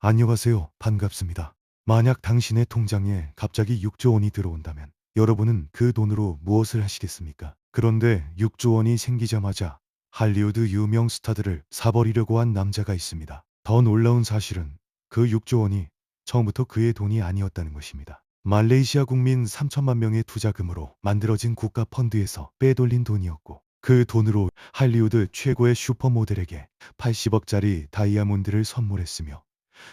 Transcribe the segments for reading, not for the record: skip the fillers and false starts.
안녕하세요. 반갑습니다. 만약 당신의 통장에 갑자기 6조 원이 들어온다면 여러분은 그 돈으로 무엇을 하시겠습니까? 그런데 6조 원이 생기자마자 할리우드 유명 스타들을 사버리려고 한 남자가 있습니다. 더 놀라운 사실은 그 6조 원이 처음부터 그의 돈이 아니었다는 것입니다. 말레이시아 국민 3천만 명의 투자금으로 만들어진 국가 펀드에서 빼돌린 돈이었고, 그 돈으로 할리우드 최고의 슈퍼모델에게 80억짜리 다이아몬드를 선물했으며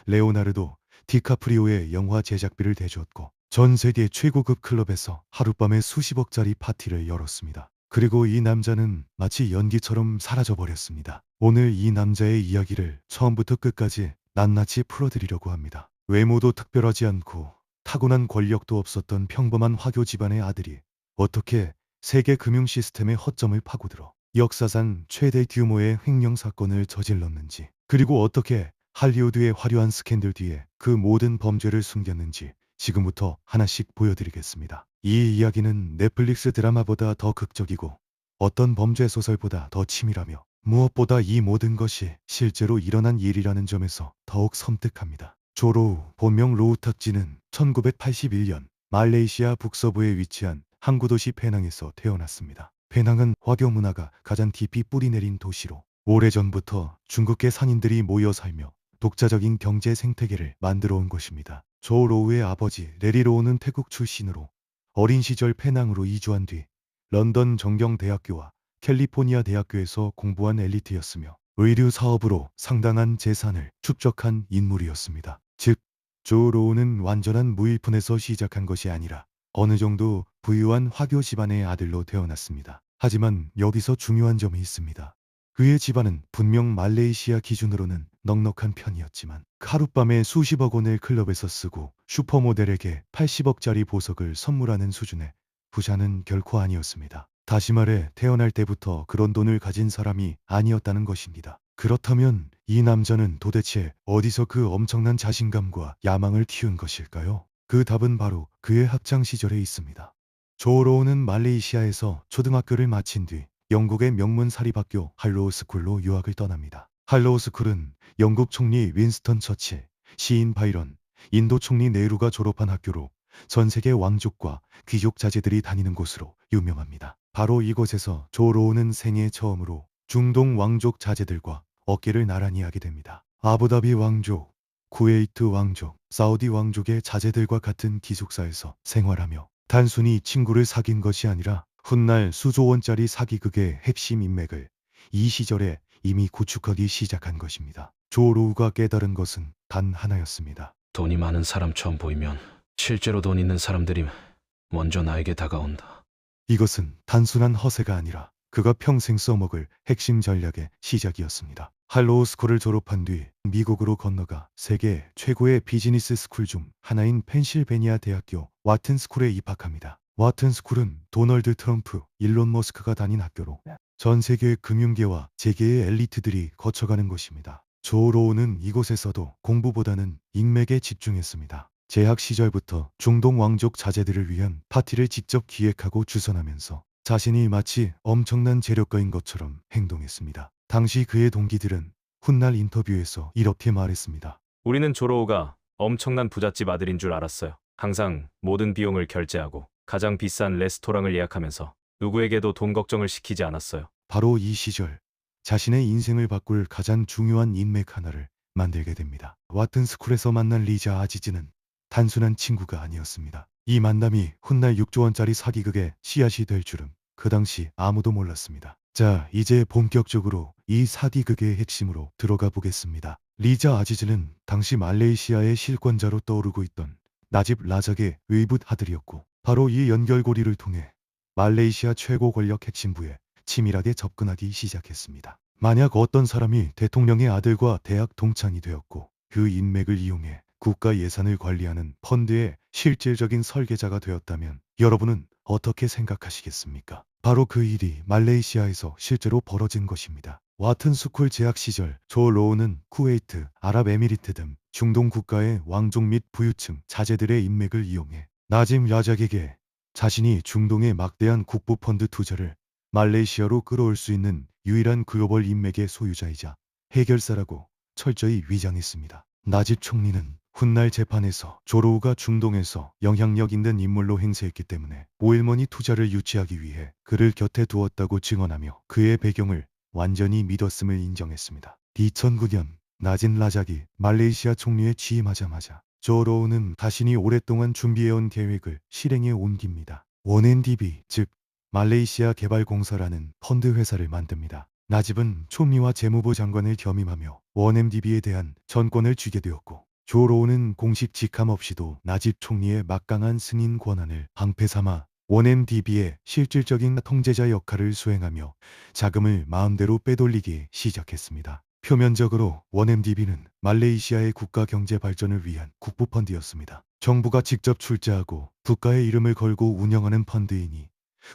레오나르도 디카프리오의 영화 제작비를 대주었고, 전 세계 최고급 클럽에서 하룻밤에 수십억짜리 파티를 열었습니다. 그리고 이 남자는 마치 연기처럼 사라져버렸습니다. 오늘 이 남자의 이야기를 처음부터 끝까지 낱낱이 풀어드리려고 합니다. 외모도 특별하지 않고 타고난 권력도 없었던 평범한 화교 집안의 아들이 어떻게 세계 금융 시스템의 허점을 파고들어 역사상 최대 규모의 횡령 사건을 저질렀는지, 그리고 어떻게 할리우드의 화려한 스캔들 뒤에 그 모든 범죄를 숨겼는지 지금부터 하나씩 보여드리겠습니다. 이 이야기는 넷플릭스 드라마보다 더 극적이고 어떤 범죄 소설보다 더 치밀하며, 무엇보다 이 모든 것이 실제로 일어난 일이라는 점에서 더욱 섬뜩합니다. 조로우, 본명 로우탁지는 1981년 말레이시아 북서부에 위치한 항구 도시 페낭에서 태어났습니다. 페낭은 화교 문화가 가장 깊이 뿌리내린 도시로 오래전부터 중국계 상인들이 모여 살며 독자적인 경제 생태계를 만들어 온 것입니다. 조 로우의 아버지 레리 로우는 태국 출신으로 어린 시절 페낭으로 이주한 뒤 런던 정경대학교와 캘리포니아 대학교에서 공부한 엘리트였으며 의류 사업으로 상당한 재산을 축적한 인물이었습니다. 즉, 조 로우는 완전한 무일푼에서 시작한 것이 아니라 어느 정도 부유한 화교 집안의 아들로 태어났습니다. 하지만 여기서 중요한 점이 있습니다. 그의 집안은 분명 말레이시아 기준으로는 넉넉한 편이었지만 하룻밤에 수십억 원을 클럽에서 쓰고 슈퍼모델에게 80억짜리 보석을 선물하는 수준의 부자는 결코 아니었습니다. 다시 말해 태어날 때부터 그런 돈을 가진 사람이 아니었다는 것입니다. 그렇다면 이 남자는 도대체 어디서 그 엄청난 자신감과 야망을 키운 것일까요? 그 답은 바로 그의 학창 시절에 있습니다. 조 로우는 말레이시아에서 초등학교를 마친 뒤 영국의 명문 사립학교 할로우 스쿨로 유학을 떠납니다. 할로우 스쿨은 영국 총리 윈스턴 처칠, 시인 바이런, 인도 총리 네루가 졸업한 학교로 전 세계 왕족과 귀족 자제들이 다니는 곳으로 유명합니다. 바로 이곳에서 조 로우는 생애 처음으로 중동 왕족 자제들과 어깨를 나란히 하게 됩니다. 아부다비 왕족, 쿠웨이트 왕족, 사우디 왕족의 자제들과 같은 기숙사에서 생활하며 단순히 친구를 사귄 것이 아니라 훗날 수조 원짜리 사기극의 핵심 인맥을 이 시절에 이미 구축하기 시작한 것입니다. 조 로우가 깨달은 것은 단 하나였습니다. 돈이 많은 사람처럼 보이면 실제로 돈 있는 사람들이 먼저 나에게 다가온다. 이것은 단순한 허세가 아니라 그가 평생 써먹을 핵심 전략의 시작이었습니다. 할로우 스쿨을 졸업한 뒤 미국으로 건너가 세계 최고의 비즈니스 스쿨 중 하나인 펜실베니아 대학교 와튼 스쿨에 입학합니다. 와튼 스쿨은 도널드 트럼프, 일론 머스크가 다닌 학교로 전 세계의 금융계와 재계의 엘리트들이 거쳐가는 곳입니다. 조 로우는 이곳에서도 공부보다는 인맥에 집중했습니다. 재학 시절부터 중동 왕족 자제들을 위한 파티를 직접 기획하고 주선하면서 자신이 마치 엄청난 재력가인 것처럼 행동했습니다. 당시 그의 동기들은 훗날 인터뷰에서 이렇게 말했습니다. 우리는 조로우가 엄청난 부잣집 아들인 줄 알았어요. 항상 모든 비용을 결제하고 가장 비싼 레스토랑을 예약하면서 누구에게도 돈 걱정을 시키지 않았어요. 바로 이 시절 자신의 인생을 바꿀 가장 중요한 인맥 하나를 만들게 됩니다. 와튼 스쿨에서 만난 리자 아지즈는 단순한 친구가 아니었습니다. 이 만남이 훗날 6조 원짜리 사기극의 씨앗이 될 줄은 그 당시 아무도 몰랐습니다. 자, 이제 본격적으로 이 사기극의 핵심으로 들어가 보겠습니다. 리자 아지즈는 당시 말레이시아의 실권자로 떠오르고 있던 나집 라작의 의붓 아들이었고, 바로 이 연결고리를 통해 말레이시아 최고 권력 핵심부에 치밀하게 접근하기 시작했습니다. 만약 어떤 사람이 대통령의 아들과 대학 동창이 되었고 그 인맥을 이용해 국가 예산을 관리하는 펀드의 실질적인 설계자가 되었다면 여러분은 어떻게 생각하시겠습니까? 바로 그 일이 말레이시아에서 실제로 벌어진 것입니다. 와튼 스쿨 재학 시절 조 로우는 쿠웨이트, 아랍에미리트 등 중동 국가의 왕족 및 부유층 자제들의 인맥을 이용해 나짐 라작에게 자신이 중동의 막대한 국부 펀드 투자를 말레이시아로 끌어올 수 있는 유일한 글로벌 인맥의 소유자이자 해결사라고 철저히 위장했습니다. 나집 총리는 훗날 재판에서 조로우가 중동에서 영향력 있는 인물로 행세했기 때문에 오일머니 투자를 유치하기 위해 그를 곁에 두었다고 증언하며 그의 배경을 완전히 믿었음을 인정했습니다. 2009년 나진 라작이 말레이시아 총리에 취임하자마자 조로우는 자신이 오랫동안 준비해온 계획을 실행에 옮깁니다. 원앤디비, 즉 말레이시아 개발공사라는 펀드 회사를 만듭니다. 나집은 총리와 재무부 장관을 겸임하며 원엠디비에 대한 전권을 쥐게 되었고, 조로우는 공식 직함 없이도 나집 총리의 막강한 승인 권한을 방패 삼아 원엠디비의 실질적인 통제자 역할을 수행하며 자금을 마음대로 빼돌리기 시작했습니다. 표면적으로 원엠디비는 말레이시아의 국가 경제 발전을 위한 국부펀드였습니다. 정부가 직접 출자하고 국가의 이름을 걸고 운영하는 펀드이니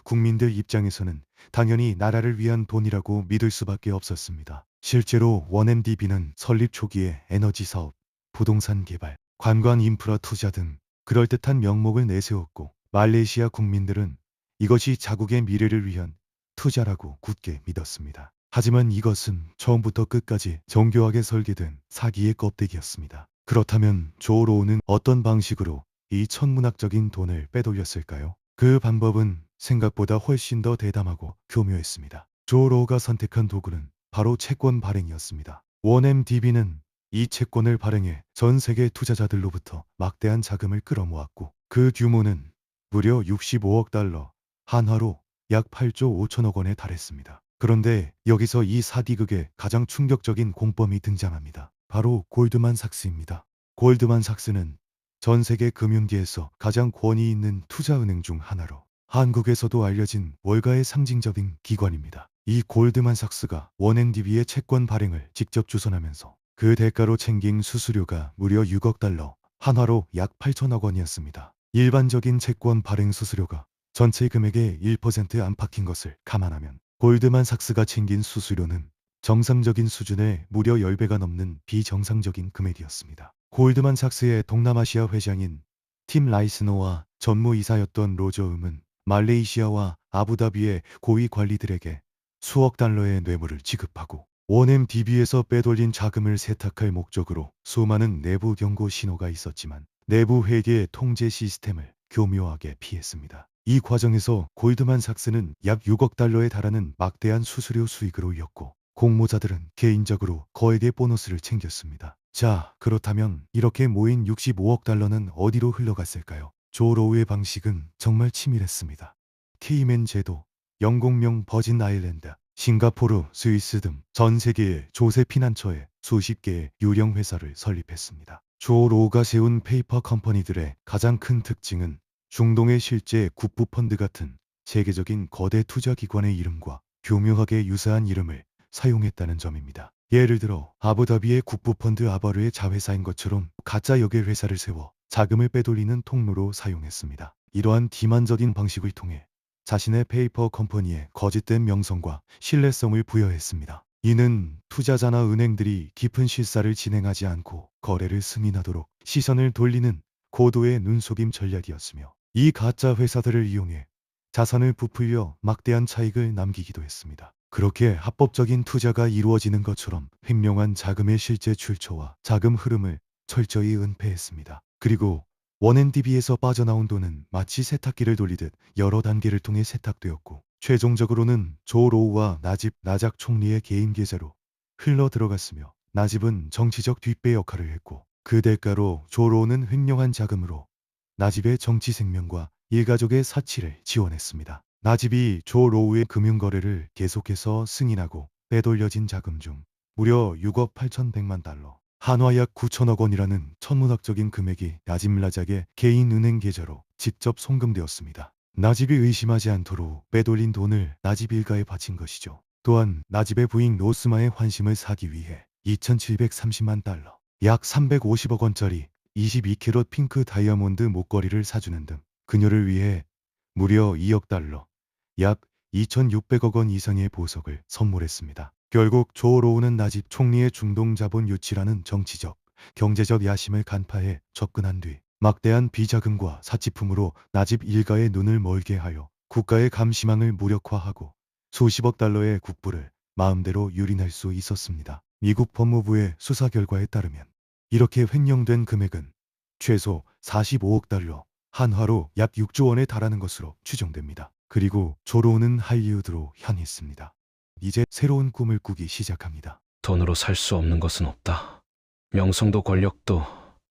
국민들 입장에서는 당연히 나라를 위한 돈이라고 믿을 수밖에 없었습니다. 실제로 원엠디비는 설립 초기에 에너지 사업, 부동산 개발, 관광 인프라 투자 등 그럴듯한 명목을 내세웠고, 말레이시아 국민들은 이것이 자국의 미래를 위한 투자라고 굳게 믿었습니다. 하지만 이것은 처음부터 끝까지 정교하게 설계된 사기의 껍데기였습니다. 그렇다면 조로우는 어떤 방식으로 이 천문학적인 돈을 빼돌렸을까요? 그 방법은 생각보다 훨씬 더 대담하고 교묘했습니다. 조로우가 선택한 도구는 바로 채권 발행이었습니다. 원엠디비는 이 채권을 발행해 전 세계 투자자들로부터 막대한 자금을 끌어모았고, 그 규모는 무려 65억 달러, 한화로 약 8조 5천억 원에 달했습니다. 그런데 여기서 이 사기극의 가장 충격적인 공범이 등장합니다. 바로 골드만삭스입니다. 골드만삭스는 전 세계 금융계에서 가장 권위 있는 투자은행 중 하나로 한국에서도 알려진 월가의 상징적인 기관입니다. 이 골드만삭스가 원앤디비의 채권 발행을 직접 주선하면서 그 대가로 챙긴 수수료가 무려 6억 달러, 한화로 약 8천억 원이었습니다. 일반적인 채권 발행 수수료가 전체 금액의 1% 안팎인 것을 감안하면 골드만삭스가 챙긴 수수료는 정상적인 수준의 무려 10배가 넘는 비정상적인 금액이었습니다. 골드만삭스의 동남아시아 회장인 팀 라이스노와 전무이사였던 로저음은 말레이시아와 아부다비의 고위 관리들에게 수억 달러의 뇌물을 지급하고 원엠디비에서 빼돌린 자금을 세탁할 목적으로 수많은 내부 경고 신호가 있었지만 내부 회계 통제 시스템을 교묘하게 피했습니다. 이 과정에서 골드만삭스는 약 6억 달러에 달하는 막대한 수수료 수익을 올렸고, 공모자들은 개인적으로 거액의 보너스를 챙겼습니다. 자, 그렇다면 이렇게 모인 65억 달러는 어디로 흘러갔을까요? 조로우의 방식은 정말 치밀했습니다. 케이맨 제도, 영국명 버진 아일랜드, 싱가포르, 스위스 등 전 세계의 조세 피난처에 수십 개의 유령 회사를 설립했습니다. 조로우가 세운 페이퍼 컴퍼니들의 가장 큰 특징은 중동의 실제 국부펀드 같은 세계적인 거대 투자기관의 이름과 교묘하게 유사한 이름을 사용했다는 점입니다. 예를 들어 아부다비의 국부펀드 아바르의 자회사인 것처럼 가짜 역의 회사를 세워 자금을 빼돌리는 통로로 사용했습니다. 이러한 기만적인 방식을 통해 자신의 페이퍼 컴퍼니에 거짓된 명성과 신뢰성을 부여했습니다. 이는 투자자나 은행들이 깊은 실사를 진행하지 않고 거래를 승인하도록 시선을 돌리는 고도의 눈속임 전략이었으며, 이 가짜 회사들을 이용해 자산을 부풀려 막대한 차익을 남기기도 했습니다. 그렇게 합법적인 투자가 이루어지는 것처럼 횡령한 자금의 실제 출처와 자금 흐름을 철저히 은폐했습니다. 그리고 원앤디비에서 빠져나온 돈은 마치 세탁기를 돌리듯 여러 단계를 통해 세탁되었고, 최종적으로는 조로우와 나집 라작 총리의 개인 계좌로 흘러 들어갔으며, 나집은 정치적 뒷배 역할을 했고, 그 대가로 조로우는 횡령한 자금으로 나집의 정치 생명과 일가족의 사치를 지원했습니다. 나집이 조로우의 금융거래를 계속해서 승인하고 빼돌려진 자금 중 무려 6억 8,100만 달러, 한화 약 9천억 원이라는 천문학적인 금액이 나집 라작의 개인 은행 계좌로 직접 송금되었습니다. 나집이 의심하지 않도록 빼돌린 돈을 나집 일가에 바친 것이죠. 또한 나집의 부인 로스마의 환심을 사기 위해 2,730만 달러, 약 350억 원짜리 22캐럿 핑크 다이아몬드 목걸이를 사주는 등 그녀를 위해 무려 2억 달러, 약 2,600억 원 이상의 보석을 선물했습니다. 결국 조로우는 나집 총리의 중동 자본 유치라는 정치적, 경제적 야심을 간파해 접근한 뒤 막대한 비자금과 사치품으로 나집 일가의 눈을 멀게 하여 국가의 감시망을 무력화하고 수십억 달러의 국부를 마음대로 유린할 수 있었습니다. 미국 법무부의 수사 결과에 따르면 이렇게 횡령된 금액은 최소 45억 달러, 한화로 약 6조 원에 달하는 것으로 추정됩니다. 그리고 조로우는 할리우드로 향했습니다. 이제 새로운 꿈을 꾸기 시작합니다. 돈으로 살 수 없는 것은 없다. 명성도 권력도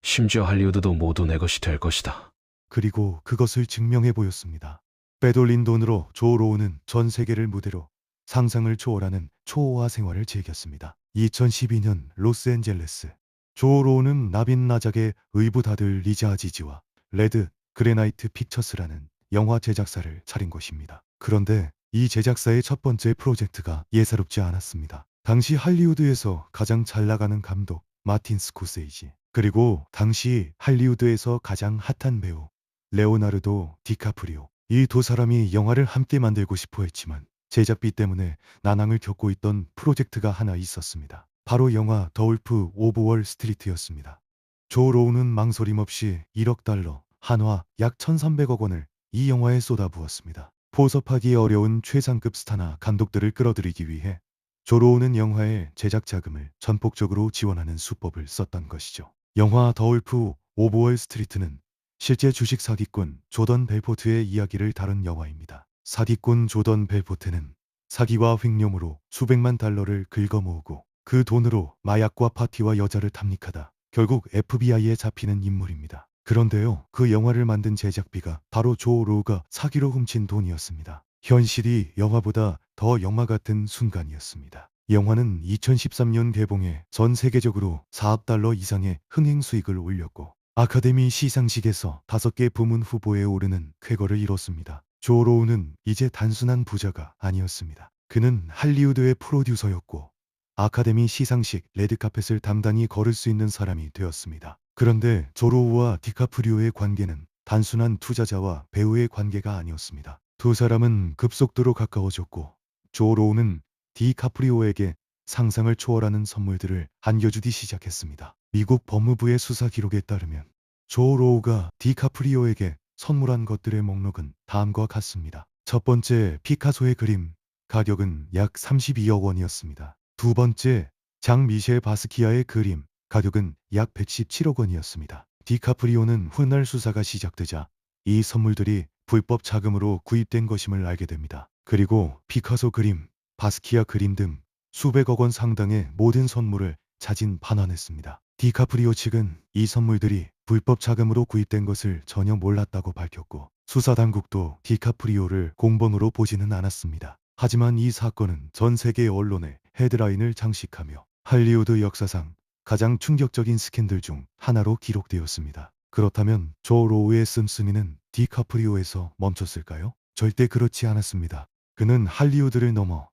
심지어 할리우드도 모두 내 것이 될 것이다. 그리고 그것을 증명해 보였습니다. 빼돌린 돈으로 조로우는 전 세계를 무대로 상상을 초월하는 초호화 생활을 즐겼습니다. 2012년 로스앤젤레스. 조로우는 나빈 나작의 의붓 아들 리자 아지지와 레드 그레나이트 픽처스라는 영화 제작사를 차린 것입니다. 그런데 이 제작사의 첫 번째 프로젝트가 예사롭지 않았습니다. 당시 할리우드에서 가장 잘 나가는 감독 마틴 스코세이지, 그리고 당시 할리우드에서 가장 핫한 배우 레오나르도 디카프리오, 이 두 사람이 영화를 함께 만들고 싶어 했지만 제작비 때문에 난항을 겪고 있던 프로젝트가 하나 있었습니다. 바로 영화 더 울프 오브 월 스트리트였습니다. 조 로우는 망설임 없이 1억 달러, 한화 약 1,300억 원을 이 영화에 쏟아부었습니다. 포섭하기 어려운 최상급 스타나 감독들을 끌어들이기 위해 조 로우는 영화의 제작 자금을 전폭적으로 지원하는 수법을 썼던 것이죠. 영화 더 울프 오브 월 스트리트는 실제 주식 사기꾼 조던 벨포트의 이야기를 다룬 영화입니다. 사기꾼 조던 벨포트는 사기와 횡령으로 수백만 달러를 긁어모으고 그 돈으로 마약과 파티와 여자를 탐닉하다 결국 FBI에 잡히는 인물입니다. 그런데요, 그 영화를 만든 제작비가 바로 조 로우가 사기로 훔친 돈이었습니다. 현실이 영화보다 더 영화 같은 순간이었습니다. 영화는 2013년 개봉해 전 세계적으로 4억 달러 이상의 흥행 수익을 올렸고 아카데미 시상식에서 5개 부문 후보에 오르는 쾌거를 이뤘습니다. 조 로우는 이제 단순한 부자가 아니었습니다. 그는 할리우드의 프로듀서였고 아카데미 시상식 레드카펫을 담당히 걸을 수 있는 사람이 되었습니다. 그런데 조 로우와 디카프리오의 관계는 단순한 투자자와 배우의 관계가 아니었습니다. 두 사람은 급속도로 가까워졌고 조 로우는 디카프리오에게 상상을 초월하는 선물들을 안겨주기 시작했습니다. 미국 법무부의 수사 기록에 따르면 조 로우가 디카프리오에게 선물한 것들의 목록은 다음과 같습니다. 첫 번째, 피카소의 그림, 가격은 약 32억 원이었습니다. 두 번째, 장 미셸 바스키아의 그림, 가격은 약 117억 원이었습니다. 디카프리오는 훗날 수사가 시작되자 이 선물들이 불법 자금으로 구입된 것임을 알게 됩니다. 그리고 피카소 그림, 바스키아 그림 등 수백억 원 상당의 모든 선물을 자진 반환했습니다. 디카프리오 측은 이 선물들이 불법 자금으로 구입된 것을 전혀 몰랐다고 밝혔고 수사당국도 디카프리오를 공범으로 보지는 않았습니다. 하지만 이 사건은 전 세계 언론의 헤드라인을 장식하며 할리우드 역사상 가장 충격적인 스캔들 중 하나로 기록되었습니다. 그렇다면 조 로우의 씀씀이는 디카프리오에서 멈췄을까요? 절대 그렇지 않았습니다. 그는 할리우드를 넘어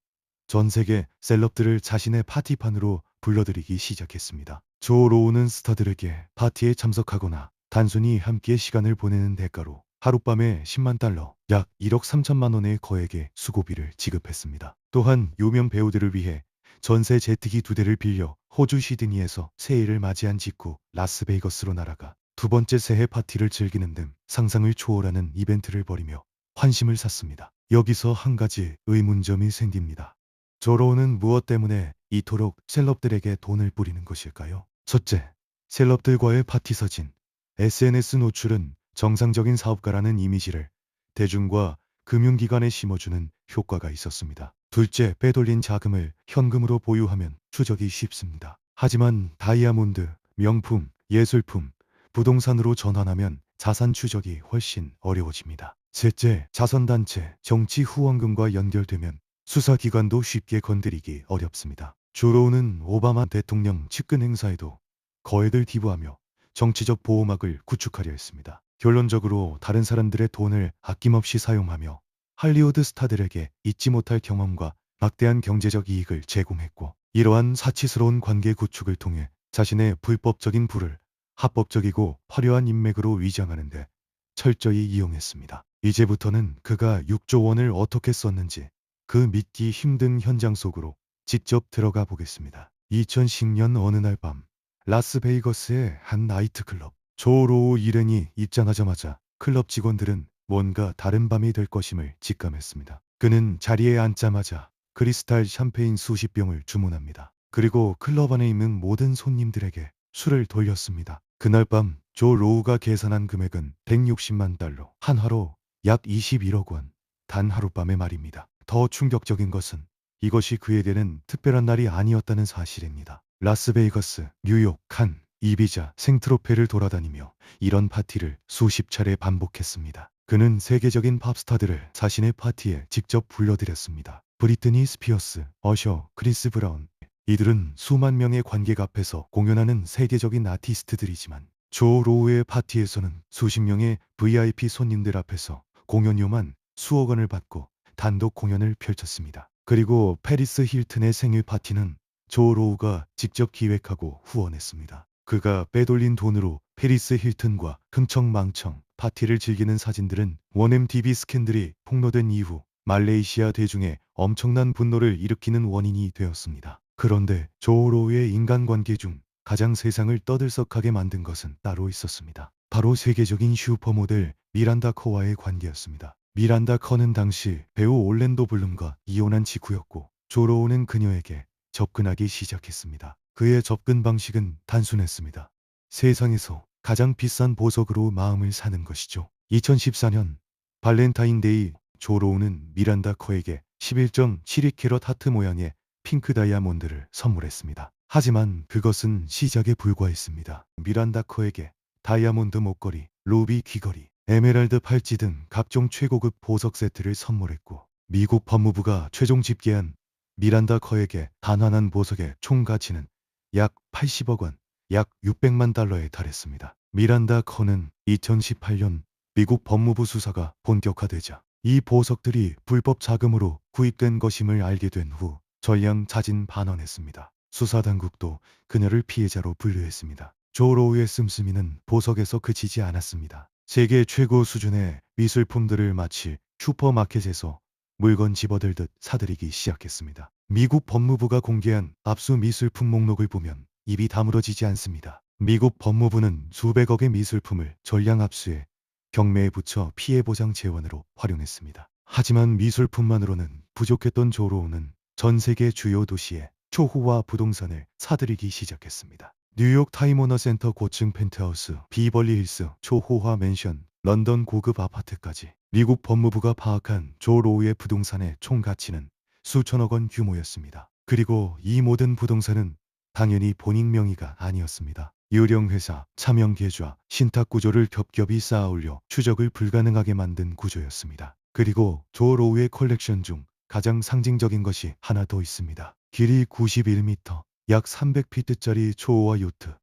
전 세계 셀럽들을 자신의 파티판으로 불러들이기 시작했습니다. 조 로우는 스타들에게 파티에 참석하거나 단순히 함께 시간을 보내는 대가로 하룻밤에 10만 달러, 약 1억 3천만 원의 거액의 수고비를 지급했습니다. 또한 유명 배우들을 위해 전세 제트기 2대를 빌려 호주 시드니에서 새해를 맞이한 직후 라스베이거스로 날아가 두 번째 새해 파티를 즐기는 등 상상을 초월하는 이벤트를 벌이며 환심을 샀습니다. 여기서 한 가지 의문점이 생깁니다. 조 로우는 무엇 때문에 이토록 셀럽들에게 돈을 뿌리는 것일까요? 첫째, 셀럽들과의 파티 사진. SNS 노출은 정상적인 사업가라는 이미지를 대중과 금융기관에 심어주는 효과가 있었습니다. 둘째, 빼돌린 자금을 현금으로 보유하면 추적이 쉽습니다. 하지만 다이아몬드, 명품, 예술품, 부동산으로 전환하면 자산 추적이 훨씬 어려워집니다. 셋째, 자선단체, 정치 후원금과 연결되면 수사기관도 쉽게 건드리기 어렵습니다. 조 로우는 오바마 대통령 측근 행사에도 거액을 기부하며 정치적 보호막을 구축하려 했습니다. 결론적으로 다른 사람들의 돈을 아낌없이 사용하며 할리우드 스타들에게 잊지 못할 경험과 막대한 경제적 이익을 제공했고 이러한 사치스러운 관계 구축을 통해 자신의 불법적인 부를 합법적이고 화려한 인맥으로 위장하는데 철저히 이용했습니다. 이제부터는 그가 6조 원을 어떻게 썼는지 그 믿기 힘든 현장 속으로 직접 들어가 보겠습니다. 2010년 어느 날 밤 라스베이거스의 한 나이트클럽. 조 로우 일행이 입장하자마자 클럽 직원들은 뭔가 다른 밤이 될 것임을 직감했습니다. 그는 자리에 앉자마자 크리스탈 샴페인 수십 병을 주문합니다. 그리고 클럽 안에 있는 모든 손님들에게 수를 돌렸습니다. 그날 밤 조 로우가 계산한 금액은 160만 달러, 한화로 약 21억 원. 단 하룻밤의 말입니다. 더 충격적인 것은 이것이 그에게는 특별한 날이 아니었다는 사실입니다. 라스베이거스, 뉴욕, 칸, 이비자, 생트로페를 돌아다니며 이런 파티를 수십 차례 반복했습니다. 그는 세계적인 팝스타들을 자신의 파티에 직접 불러들였습니다. 브리트니 스피어스, 어셔, 크리스 브라운. 이들은 수만 명의 관객 앞에서 공연하는 세계적인 아티스트들이지만 조 로우의 파티에서는 수십 명의 VIP 손님들 앞에서 공연료만 수억 원을 받고 단독 공연을 펼쳤습니다. 그리고 페리스 힐튼의 생일 파티는 조 로우가 직접 기획하고 후원했습니다. 그가 빼돌린 돈으로 페리스 힐튼과 흥청망청 파티를 즐기는 사진들은 원MTV 스캔들이 폭로된 이후 말레이시아 대중의 엄청난 분노를 일으키는 원인이 되었습니다. 그런데 조 로우의 인간관계 중 가장 세상을 떠들썩하게 만든 것은 따로 있었습니다. 바로 세계적인 슈퍼모델 미란다 커와의 관계였습니다. 미란다 커는 당시 배우 올랜도 블룸과 이혼한 직후였고 조 로우는 그녀에게 접근하기 시작했습니다. 그의 접근 방식은 단순했습니다. 세상에서 가장 비싼 보석으로 마음을 사는 것이죠. 2014년 발렌타인데이 조 로우는 미란다 커에게 11.72캐럿 하트 모양의 핑크 다이아몬드를 선물했습니다. 하지만 그것은 시작에 불과했습니다. 미란다 커에게 다이아몬드 목걸이, 루비 귀걸이, 에메랄드 팔찌 등 각종 최고급 보석 세트를 선물했고 미국 법무부가 최종 집계한 미란다 커에게 단환한 보석의 총 가치는 약 80억 원, 약 600만 달러에 달했습니다. 미란다 커는 2018년 미국 법무부 수사가 본격화되자 이 보석들이 불법 자금으로 구입된 것임을 알게 된 후 전량 반환했습니다. 수사당국도 그녀를 피해자로 분류했습니다. 조 로우의 씀씀이는 보석에서 그치지 않았습니다. 세계 최고 수준의 미술품들을 마치 슈퍼마켓에서 물건 집어들듯 사들이기 시작했습니다. 미국 법무부가 공개한 압수 미술품 목록을 보면 입이 다물어지지 않습니다. 미국 법무부는 수백억의 미술품을 전량 압수해 경매에 붙여 피해보상 재원으로 활용했습니다. 하지만 미술품만으로는 부족했던 조 로우는 전 세계 주요 도시에 초호화 부동산을 사들이기 시작했습니다. 뉴욕 타임워너센터 고층 펜트하우스, 비벌리 힐스 초호화 맨션, 런던 고급 아파트까지 미국 법무부가 파악한 조 로우의 부동산의 총 가치는 수천억 원 규모였습니다. 그리고 이 모든 부동산은 당연히 본인 명의가 아니었습니다. 유령회사, 차명계좌, 신탁구조를 겹겹이 쌓아올려 추적을 불가능하게 만든 구조였습니다. 그리고 조 로우의 컬렉션 중 가장 상징적인 것이 하나 더 있습니다. 길이 91m, 약 300피트짜리 초호화 요트.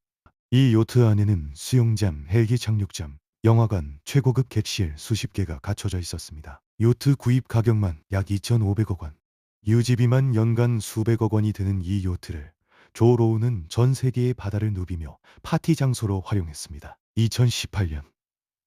이 요트 안에는 수영장, 헬기 착륙장, 영화관, 최고급 객실 수십 개가 갖춰져 있었습니다. 요트 구입 가격만 약 2,500억 원. 유지비만 연간 수백억 원이 드는 이 요트를 조 로우는 전 세계의 바다를 누비며 파티 장소로 활용했습니다. 2018년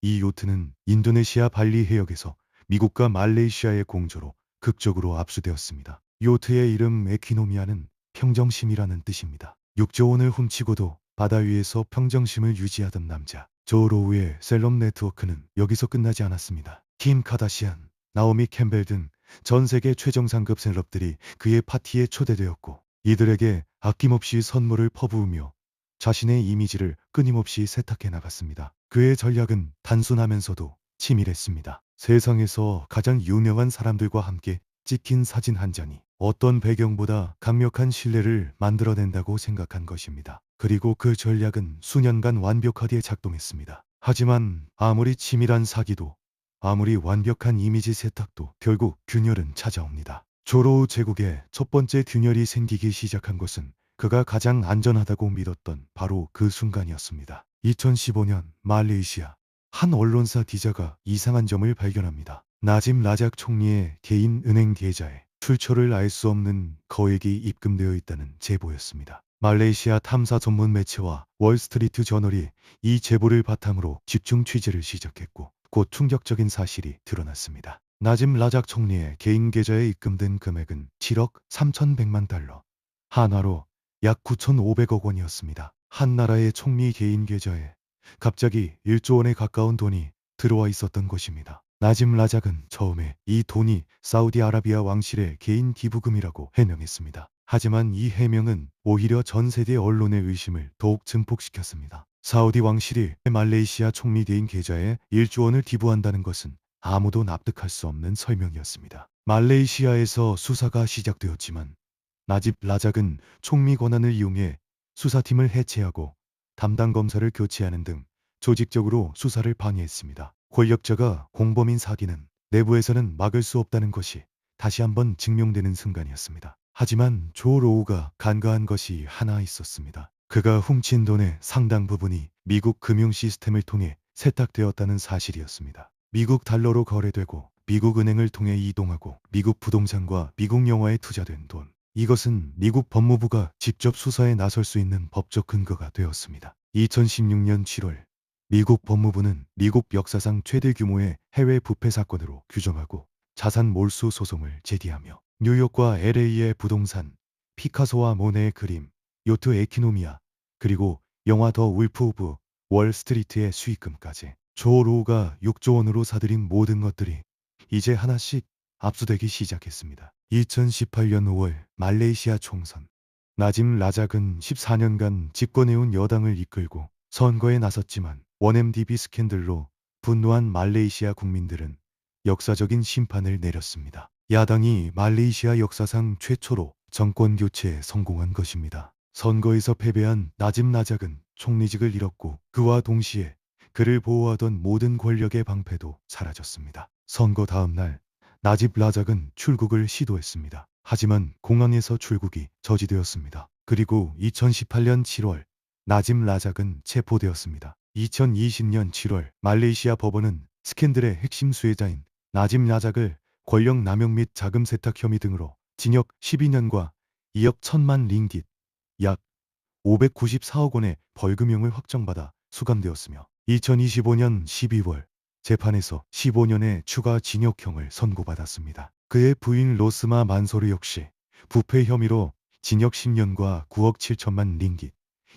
이 요트는 인도네시아 발리 해역에서 미국과 말레이시아의 공조로 극적으로 압수되었습니다. 요트의 이름 에퀴노미아는 평정심이라는 뜻입니다. 6조 원을 훔치고도 바다 위에서 평정심을 유지하던 남자 조 로우의 셀럽 네트워크는 여기서 끝나지 않았습니다. 킴 카다시안, 나오미 캠벨 등 전 세계 최정상급 셀럽들이 그의 파티에 초대되었고 이들에게 아낌없이 선물을 퍼부으며 자신의 이미지를 끊임없이 세탁해 나갔습니다. 그의 전략은 단순하면서도 치밀했습니다. 세상에서 가장 유명한 사람들과 함께 찍힌 사진 한 장이 어떤 배경보다 강력한 신뢰를 만들어낸다고 생각한 것입니다. 그리고 그 전략은 수년간 완벽하게 작동했습니다. 하지만 아무리 치밀한 사기도 아무리 완벽한 이미지 세탁도 결국 균열은 찾아옵니다. 조 로우 제국에 첫 번째 균열이 생기기 시작한 것은 그가 가장 안전하다고 믿었던 바로 그 순간이었습니다. 2015년 말레이시아 한 언론사 기자가 이상한 점을 발견합니다. 나짐 라작 총리의 개인 은행 계좌에 출처를 알 수 없는 거액이 입금되어 있다는 제보였습니다. 말레이시아 탐사 전문 매체와 월스트리트 저널이 이 제보를 바탕으로 집중 취재를 시작했고 곧 충격적인 사실이 드러났습니다. 나짐 라작 총리의 개인 계좌에 입금된 금액은 7억 3,100만 달러, 한화로 약 9,500억 원이었습니다. 한 나라의 총리 개인 계좌에 갑자기 1조 원에 가까운 돈이 들어와 있었던 것입니다. 나짐 라작은 처음에 이 돈이 사우디아라비아 왕실의 개인 기부금이라고 해명했습니다. 하지만 이 해명은 오히려 전 세계 언론의 의심을 더욱 증폭시켰습니다. 사우디 왕실이 말레이시아 총리대인 계좌에 1조 원을 기부한다는 것은 아무도 납득할 수 없는 설명이었습니다. 말레이시아에서 수사가 시작되었지만 나집 라작은 총리 권한을 이용해 수사팀을 해체하고 담당 검사를 교체하는 등 조직적으로 수사를 방해했습니다. 권력자가 공범인 사기는 내부에서는 막을 수 없다는 것이 다시 한번 증명되는 순간이었습니다. 하지만 조 로우가 간과한 것이 하나 있었습니다. 그가 훔친 돈의 상당 부분이 미국 금융 시스템을 통해 세탁되었다는 사실이었습니다. 미국 달러로 거래되고 미국 은행을 통해 이동하고 미국 부동산과 미국 영화에 투자된 돈. 이것은 미국 법무부가 직접 수사에 나설 수 있는 법적 근거가 되었습니다. 2016년 7월 미국 법무부는 미국 역사상 최대 규모의 해외 부패 사건으로 규정하고 자산 몰수 소송을 제기하며 뉴욕과 LA의 부동산, 피카소와 모네의 그림, 요트 에키노미아, 그리고 영화 더 울프 오브 월스트리트의 수익금까지 조 로우가 6조 원으로 사들인 모든 것들이 이제 하나씩 압수되기 시작했습니다. 2018년 5월 말레이시아 총선. 나짐 라작은 14년간 집권해온 여당을 이끌고 선거에 나섰지만 원엠디비 스캔들로 분노한 말레이시아 국민들은 역사적인 심판을 내렸습니다. 야당이 말레이시아 역사상 최초로 정권 교체에 성공한 것입니다. 선거에서 패배한 나짐 라작은 총리직을 잃었고 그와 동시에 그를 보호하던 모든 권력의 방패도 사라졌습니다. 선거 다음 날 나집 라작은 출국을 시도했습니다. 하지만 공항에서 출국이 저지되었습니다. 그리고 2018년 7월 나집 라작은 체포되었습니다. 2020년 7월 말레이시아 법원은 스캔들의 핵심 수혜자인 나집 라작을 권력 남용 및 자금 세탁 혐의 등으로 징역 12년과 2억 1천만 링깃 약 594억 원의 벌금형을 확정받아 수감되었으며 2025년 12월 재판에서 15년의 추가 징역형을 선고받았습니다. 그의 부인 로스마 만소르 역시 부패 혐의로 징역 10년과 9억 7천만 링깃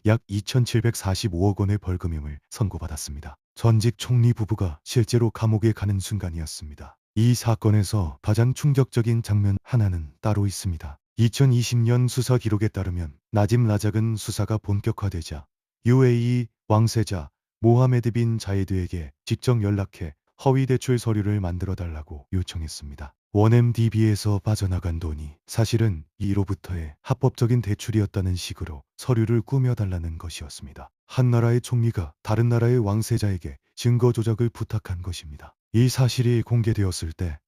약 2,745억 원의 벌금형을 선고받았습니다. 전직 총리 부부가 실제로 감옥에 가는 순간이었습니다. 이 사건에서 가장 충격적인 장면 하나는 따로 있습니다. 2020년 수사 기록에 따르면 나짐 라작은 수사가 본격화되자 UAE 왕세자 모하메드 빈 자이드에게 직접 연락해 허위 대출 서류를 만들어 달라고 요청했습니다. 원엠디비에서 빠져나간 돈이 사실은 이로부터의 합법적인 대출이었다는 식으로 서류를 꾸며달라는 것이었습니다. 한 나라의 총리가 다른 나라의 왕세자에게 증거 조작을 부탁한 것입니다. 이 사실이 공개되었을 때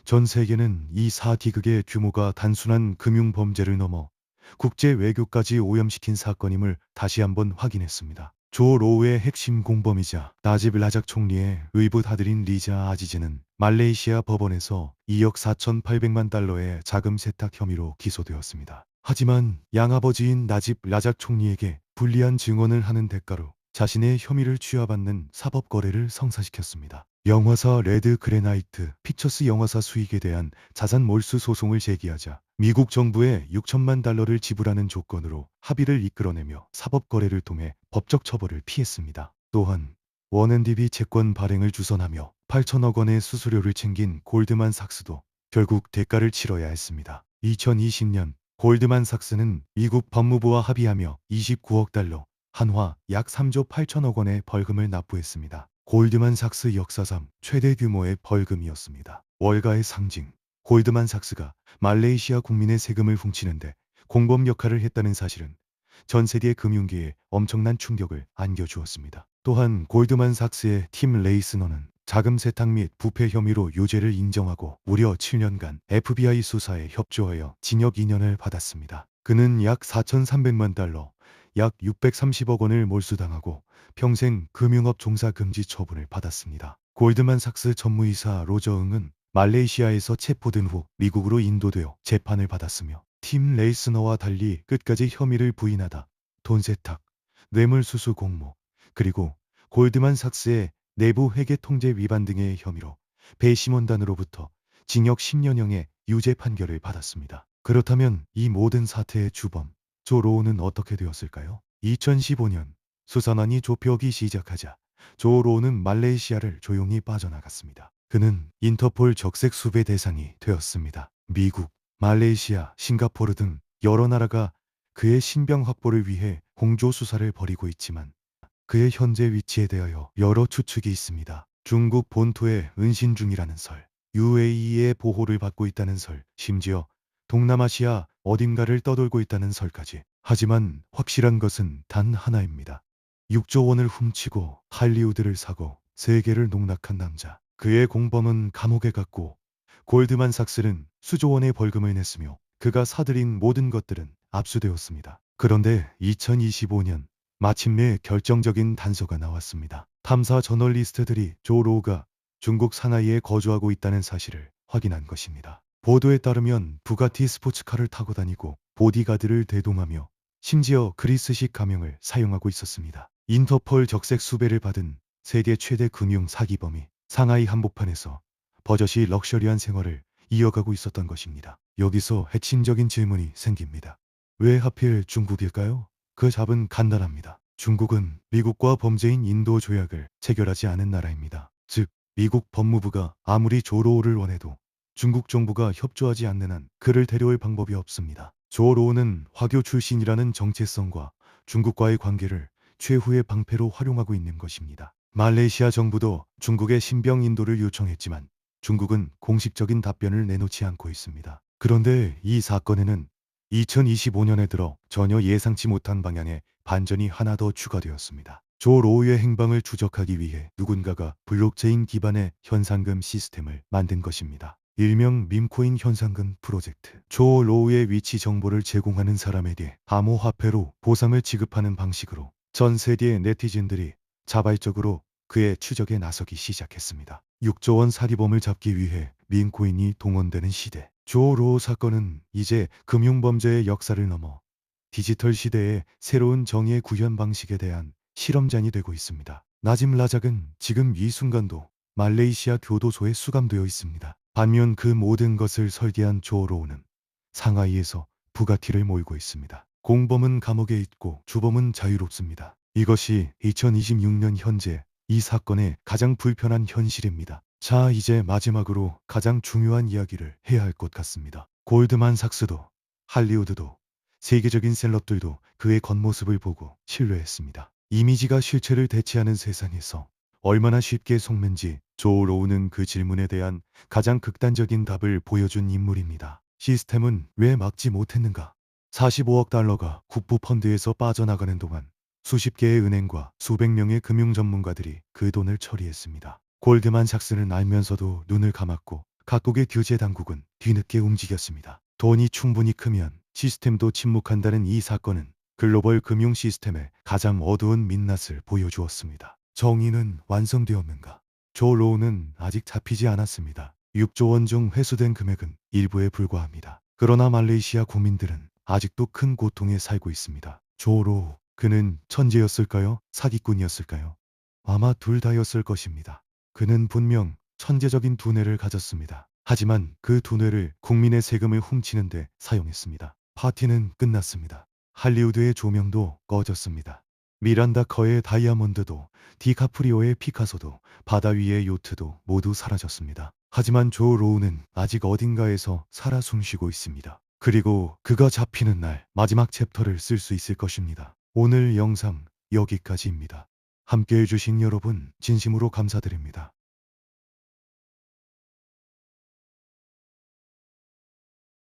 전 세계는 이 사기극의 규모가 단순한 금융 범죄를 넘어 국제 외교까지 오염시킨 사건임을 다시 한번 확인했습니다. 조 로우의 핵심 공범이자 나집 라작 총리의 의붓 아들인 리자 아지즈는 말레이시아 법원에서 2억 4,800만 달러의 자금 세탁 혐의로 기소되었습니다. 하지만 양아버지인 나집 라작 총리에게 불리한 증언을 하는 대가로 자신의 혐의를 취하받는 사법 거래를 성사시켰습니다. 영화사 레드 그레나이트 픽처스 영화사 수익에 대한 자산 몰수 소송을 제기하자 미국 정부에 6천만 달러를 지불하는 조건으로 합의를 이끌어내며 사법 거래를 통해 법적 처벌을 피했습니다. 또한 원앤디비 채권 발행을 주선하며 8천억 원의 수수료를 챙긴 골드만삭스도 결국 대가를 치러야 했습니다. 2020년 골드만삭스는 미국 법무부와 합의하며 29억 달러, 한화 약 3조 8천억 원의 벌금을 납부했습니다. 골드만삭스 역사상 최대 규모의 벌금이었습니다. 월가의 상징 골드만삭스가 말레이시아 국민의 세금을 훔치는데 공범 역할을 했다는 사실은 전 세계 금융계에 엄청난 충격을 안겨주었습니다. 또한 골드만삭스의 팀 레이스너는 자금 세탁 및 부패 혐의로 유죄를 인정하고 무려 7년간 FBI 수사에 협조하여 징역 2년을 받았습니다. 그는 약 4,300만 달러, 약 630억 원을 몰수당하고 평생 금융업 종사 금지 처분을 받았습니다. 골드만삭스 전무이사 로저 응은 말레이시아에서 체포된 후 미국으로 인도되어 재판을 받았으며 팀 레이스너와 달리 끝까지 혐의를 부인하다 돈 세탁, 뇌물수수 공모, 그리고 골드만삭스의 내부 회계 통제 위반 등의 혐의로 배심원단으로부터 징역 10년형의 유죄 판결을 받았습니다. 그렇다면 이 모든 사태의 주범 조 로우는 어떻게 되었을까요? 2015년 수사난이 좁혀기 시작하자 조 로우는 말레이시아를 조용히 빠져나갔습니다. 그는 인터폴 적색 수배 대상이 되었습니다. 미국, 말레이시아, 싱가포르 등 여러 나라가 그의 신병 확보를 위해 홍조 수사를 벌이고 있지만 그의 현재 위치에 대하여 여러 추측이 있습니다. 중국 본토에 은신 중이라는 설, UAE의 보호를 받고 있다는 설, 심지어 동남아시아 어딘가를 떠돌고 있다는 설까지. 하지만 확실한 것은 단 하나입니다. 6조 원을 훔치고 할리우드를 사고 세계를 농락한 남자. 그의 공범은 감옥에 갔고 골드만삭스는 수조 원의 벌금을 냈으며 그가 사들인 모든 것들은 압수되었습니다. 그런데 2025년 마침내 결정적인 단서가 나왔습니다. 탐사 저널리스트들이 조 로우가 중국 상하이에 거주하고 있다는 사실을 확인한 것입니다. 보도에 따르면 부가티 스포츠카를 타고 다니고 보디가드를 대동하며 심지어 그리스식 가명을 사용하고 있었습니다. 인터폴 적색 수배를 받은 세계 최대 금융 사기범이 상하이 한복판에서 버젓이 럭셔리한 생활을 이어가고 있었던 것입니다. 여기서 핵심적인 질문이 생깁니다. 왜 하필 중국일까요? 그 답은 간단합니다. 중국은 미국과 범죄인 인도 조약을 체결하지 않은 나라입니다. 즉, 미국 법무부가 아무리 조로우를 원해도 중국 정부가 협조하지 않는 한 그를 데려올 방법이 없습니다. 조로우는 화교 출신이라는 정체성과 중국과의 관계를 최후의 방패로 활용하고 있는 것입니다. 말레이시아 정부도 중국의 신병 인도를 요청했지만 중국은 공식적인 답변을 내놓지 않고 있습니다. 그런데 이 사건에는 2025년에 들어 전혀 예상치 못한 방향의 반전이 하나 더 추가되었습니다. 조 로우의 행방을 추적하기 위해 누군가가 블록체인 기반의 현상금 시스템을 만든 것입니다. 일명 밈코인 현상금 프로젝트. 조 로우의 위치 정보를 제공하는 사람에게 암호화폐로 보상을 지급하는 방식으로 전 세계의 네티즌들이 자발적으로 그의 추적에 나서기 시작했습니다. 6조 원 사기범을 잡기 위해 밈코인이 동원되는 시대. 조 로우 사건은 이제 금융범죄의 역사를 넘어 디지털 시대의 새로운 정의의 구현 방식에 대한 실험장이 되고 있습니다. 나짐 라작은 지금 이 순간도 말레이시아 교도소에 수감되어 있습니다. 반면 그 모든 것을 설계한 조 로우는 상하이에서 부가티를 몰고 있습니다. 공범은 감옥에 있고 주범은 자유롭습니다. 이것이 2026년 현재 이 사건의 가장 불편한 현실입니다. 자, 이제 마지막으로 가장 중요한 이야기를 해야 할 것 같습니다. 골드만삭스도 할리우드도 세계적인 셀럽들도 그의 겉모습을 보고 신뢰했습니다. 이미지가 실체를 대체하는 세상에서 얼마나 쉽게 속는지 조 로우는 그 질문에 대한 가장 극단적인 답을 보여준 인물입니다. 시스템은 왜 막지 못했는가? 45억 달러가 국부 펀드에서 빠져나가는 동안 수십 개의 은행과 수백 명의 금융 전문가들이 그 돈을 처리했습니다. 골드만삭스는 알면서도 눈을 감았고 각국의 규제 당국은 뒤늦게 움직였습니다. 돈이 충분히 크면 시스템도 침묵한다는 이 사건은 글로벌 금융 시스템의 가장 어두운 민낯을 보여주었습니다. 정의는 완성되었는가? 조 로우는 아직 잡히지 않았습니다. 6조 원 중 회수된 금액은 일부에 불과합니다. 그러나 말레이시아 국민들은 아직도 큰 고통에 살고 있습니다. 조 로우, 그는 천재였을까요? 사기꾼이었을까요? 아마 둘 다였을 것입니다. 그는 분명 천재적인 두뇌를 가졌습니다. 하지만 그 두뇌를 국민의 세금을 훔치는 데 사용했습니다. 파티는 끝났습니다. 할리우드의 조명도 꺼졌습니다. 미란다 커의 다이아몬드도 디카프리오의 피카소도 바다 위의 요트도 모두 사라졌습니다. 하지만 조 로우는 아직 어딘가에서 살아 숨쉬고 있습니다. 그리고 그가 잡히는 날 마지막 챕터를 쓸 수 있을 것입니다. 오늘 영상 여기까지입니다. 함께 해주신 여러분 진심으로 감사드립니다.